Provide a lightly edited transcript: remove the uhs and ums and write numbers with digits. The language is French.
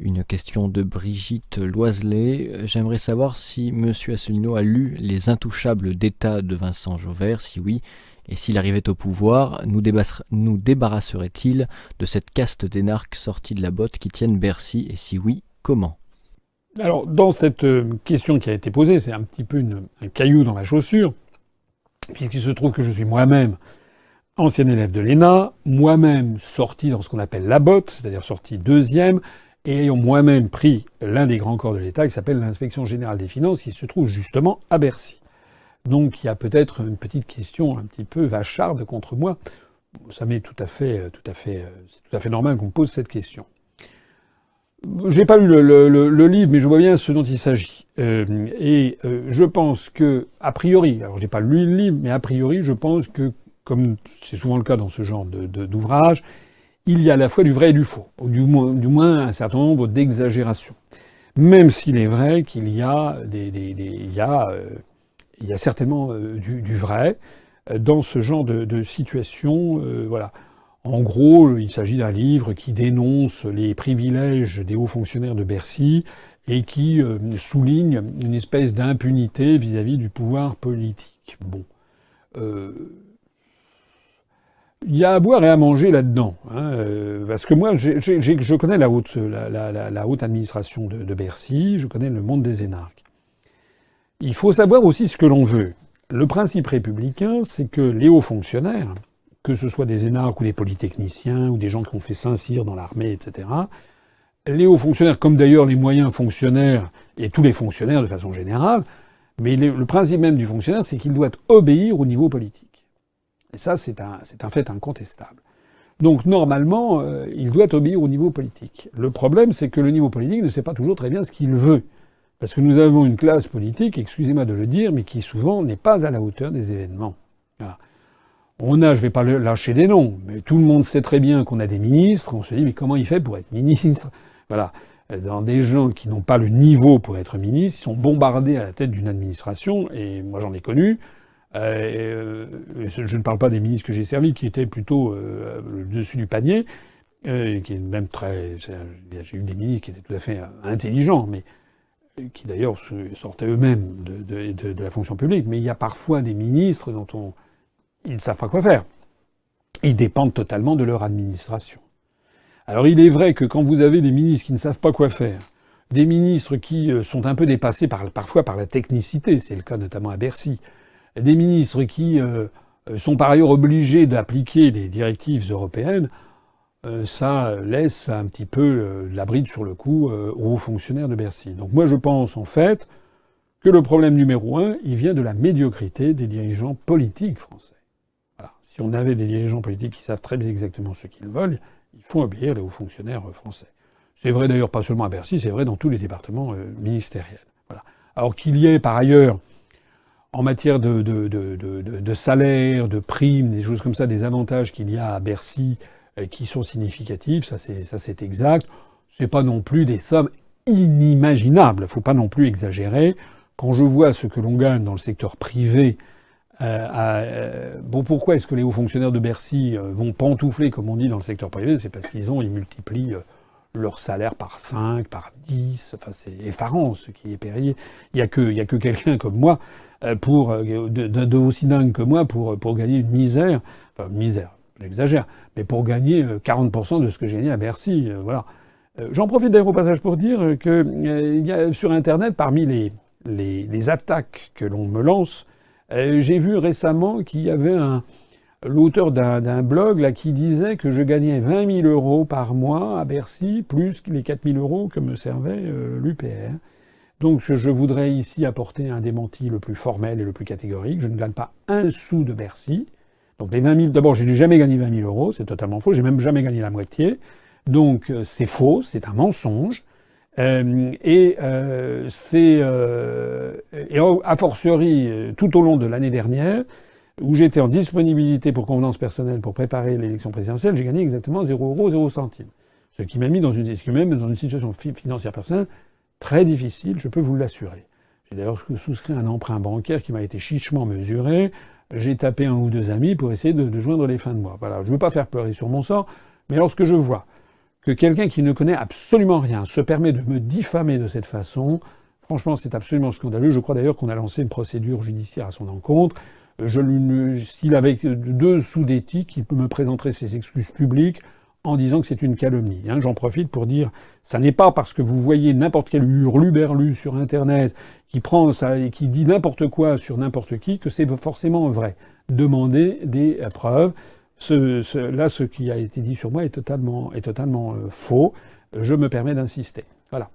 Une question de Brigitte Loiselet. J'aimerais savoir si M. Asselineau a lu Les Intouchables d'État de Vincent Jauvert, si oui, et s'il arrivait au pouvoir, nous débarrasserait-il de cette caste d'énarques sortis de la botte qui tiennent Bercy, et si oui, comment? Alors, dans cette question qui a été posée, c'est un petit peu un caillou dans la chaussure, puisqu'il se trouve que je suis moi-même ancien élève de l'ENA, moi-même sorti dans ce qu'on appelle la botte, c'est-à-dire sorti deuxième, et ayant moi-même pris l'un des grands corps de l'État qui s'appelle l'Inspection Générale des Finances, qui se trouve justement à Bercy. Donc il y a peut-être une petite question un petit peu vacharde contre moi. Ça m'est c'est tout à fait normal qu'on me pose cette question. J'ai pas lu le livre, mais je vois bien ce dont il s'agit. Je pense que, a priori, alors j'ai pas lu le livre, mais a priori, je pense que, comme c'est souvent le cas dans ce genre d'ouvrage, il y a à la fois du vrai et du faux, ou du moins un certain nombre d'exagérations. Même s'il est vrai qu'il y a il y a certainement du vrai dans ce genre de situation. Voilà. En gros, il s'agit d'un livre qui dénonce les privilèges des hauts fonctionnaires de Bercy et qui souligne une espèce d'impunité vis-à-vis du pouvoir politique. Bon. Il y a à boire et à manger là-dedans, hein, parce que moi, je connais la haute administration de Bercy, je connais le monde des énarques. Il faut savoir aussi ce que l'on veut. Le principe républicain, c'est que les hauts fonctionnaires, que ce soit des énarques ou des polytechniciens ou des gens qui ont fait Saint-Cyr dans l'armée, etc., les hauts fonctionnaires, comme d'ailleurs les moyens fonctionnaires et tous les fonctionnaires de façon générale, mais le principe même du fonctionnaire, c'est qu'il doit obéir au niveau politique. Et ça, c'est un fait incontestable. Donc normalement, il doit obéir au niveau politique. Le problème, c'est que le niveau politique ne sait pas toujours très bien ce qu'il veut. Parce que nous avons une classe politique, excusez-moi de le dire, mais qui souvent n'est pas à la hauteur des événements. Voilà. On a, je vais pas lâcher des noms, mais tout le monde sait très bien qu'on a des ministres. On se dit, mais comment il fait pour être ministre? Voilà. Dans des gens qui n'ont pas le niveau pour être ministre, ils sont bombardés à la tête d'une administration, et moi j'en ai connu. Je ne parle pas des ministres que j'ai servis, qui étaient plutôt le dessus du panier, qui est même très. J'ai eu des ministres qui étaient tout à fait intelligents, mais qui d'ailleurs sortaient eux-mêmes de la fonction publique. Mais il y a parfois des ministres dont ils ne savent pas quoi faire. Ils dépendent totalement de leur administration. Alors il est vrai que quand vous avez des ministres qui ne savent pas quoi faire, des ministres qui sont un peu dépassés parfois par la technicité, c'est le cas notamment à Bercy, des ministres qui sont par ailleurs obligés d'appliquer les directives européennes, ça laisse un petit peu la bride sur le cou aux hauts fonctionnaires de Bercy. Donc moi je pense en fait que le problème numéro un, il vient de la médiocrité des dirigeants politiques français. Voilà. Si on avait des dirigeants politiques qui savent très bien exactement ce qu'ils veulent, il faut obéir les hauts fonctionnaires français. C'est vrai d'ailleurs pas seulement à Bercy, c'est vrai dans tous les départements ministériels. Voilà. Alors qu'il y ait par ailleurs en matière de salaire, de primes, des choses comme ça, des avantages qu'il y a à Bercy qui sont significatifs, ça c'est exact. C'est pas non plus des sommes inimaginables. Faut pas non plus exagérer. Quand je vois ce que l'on gagne dans le secteur privé, pourquoi est-ce que les hauts fonctionnaires de Bercy vont pantoufler, comme on dit, dans le secteur privé? C'est parce ils multiplient leur salaire par 5, par 10. Enfin, c'est effarant ce qui est payé. Il y a que quelqu'un comme moi de aussi dingue que moi pour gagner une misère. Enfin, une misère, j'exagère, mais pour gagner 40% de ce que j'ai gagné à Bercy. Voilà. J'en profite d'ailleurs au passage pour dire que il y a sur Internet, parmi les attaques que l'on me lance, j'ai vu récemment qu'il y avait l'auteur d'un blog là qui disait que je gagnais 20 000 euros par mois à Bercy, plus les 4 000 euros que me servait l'UPR. Donc je voudrais ici apporter un démenti le plus formel et le plus catégorique. Je ne gagne pas un sou de Bercy. Donc les 20 000, d'abord je n'ai jamais gagné 20 000 euros, c'est totalement faux. J'ai même jamais gagné la moitié. Donc c'est faux, c'est un mensonge. Et a fortiori tout au long de l'année dernière, où j'étais en disponibilité pour convenance personnelle pour préparer l'élection présidentielle, j'ai gagné exactement 0 euros, 0 centimes. Ce qui m'a mis dans une situation financière personnelle très difficile, je peux vous l'assurer. J'ai d'ailleurs souscrit un emprunt bancaire qui m'a été chichement mesuré. J'ai tapé un ou deux amis pour essayer de joindre les fins de mois. Voilà, je ne veux pas faire pleurer sur mon sort, mais lorsque je vois que quelqu'un qui ne connaît absolument rien se permet de me diffamer de cette façon, franchement, c'est absolument scandaleux. Je crois d'ailleurs qu'on a lancé une procédure judiciaire à son encontre. S'il avait 2 sous d'éthique, il me présenterait ses excuses publiques en disant que c'est une calomnie. J'en profite pour dire, ça n'est pas parce que vous voyez n'importe quel hurluberlu sur Internet qui prend ça et qui dit n'importe quoi sur n'importe qui que c'est forcément vrai. Demandez des preuves. Ce qui a été dit sur moi est totalement faux. Je me permets d'insister. Voilà.